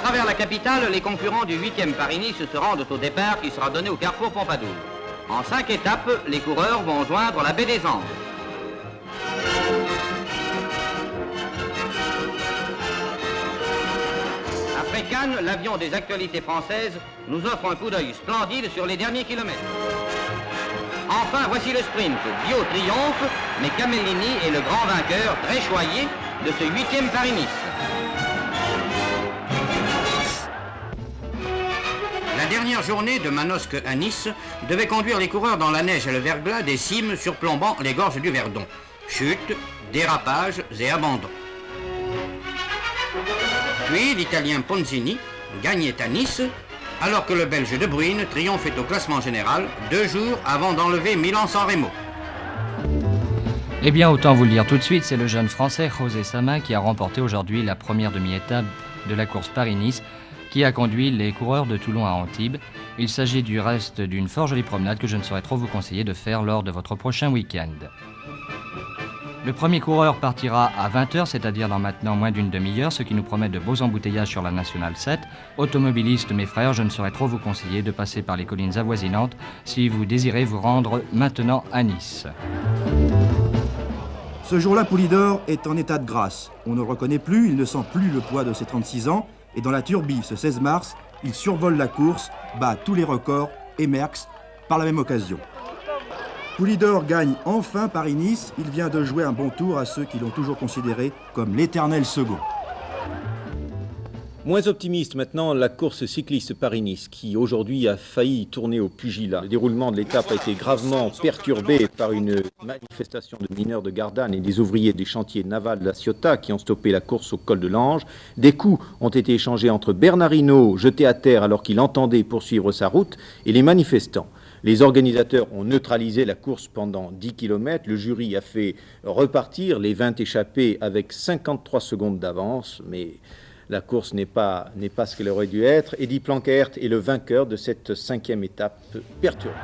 travers la capitale, les concurrents du 8e Paris-Nice se rendent au départ qui sera donné au carrefour Pompadour. En 5 étapes, les coureurs vont joindre la baie des Andes. Après Cannes, l'avion des actualités françaises nous offre un coup d'œil splendide sur les derniers kilomètres. Enfin, voici le sprint. Bio triomphe, mais Camellini est le grand vainqueur, très choyé, de ce 8e Paris-Nice. La dernière journée de Manosque à Nice devait conduire les coureurs dans la neige et le verglas des cimes surplombant les gorges du Verdon. Chutes, dérapages et abandons. Puis l'Italien Ponzini gagnait à Nice, alors que le Belge De Bruyne triomphait au classement général 2 jours avant d'enlever Milan-San Remo. Eh bien, autant vous le dire tout de suite, c'est le jeune Français José Samyn qui a remporté aujourd'hui la première demi-étape de la course Paris-Nice, qui a conduit les coureurs de Toulon à Antibes. Il s'agit du reste d'une fort jolie promenade que je ne saurais trop vous conseiller de faire lors de votre prochain week-end. Le premier coureur partira à 20h, c'est-à-dire dans maintenant moins d'une demi-heure, ce qui nous promet de beaux embouteillages sur la Nationale 7. Automobilistes, mes frères, je ne saurais trop vous conseiller de passer par les collines avoisinantes si vous désirez vous rendre maintenant à Nice. Ce jour-là, Poulidor est en état de grâce. On ne le reconnaît plus, il ne sent plus le poids de ses 36 ans. Et dans la Turbie, ce 16 mars, il survole la course, bat tous les records et Merckx par la même occasion. Poulidor gagne enfin Paris-Nice. Il vient de jouer un bon tour à ceux qui l'ont toujours considéré comme l'éternel second. Moins optimiste maintenant, la course cycliste Paris-Nice qui aujourd'hui a failli tourner au pugilat. Le déroulement de l'étape a été gravement perturbé par une manifestation de mineurs de Gardanne et des ouvriers des chantiers navals de la Ciotat qui ont stoppé la course au col de l'Ange. Des coups ont été échangés entre Bernard Hinault, jeté à terre alors qu'il entendait poursuivre sa route, et les manifestants. Les organisateurs ont neutralisé la course pendant 10 km. Le jury a fait repartir les 20 échappés avec 53 secondes d'avance, mais la course n'est pas ce qu'elle aurait dû être. Eddy Planckaert est le vainqueur de cette 5e étape perturbée.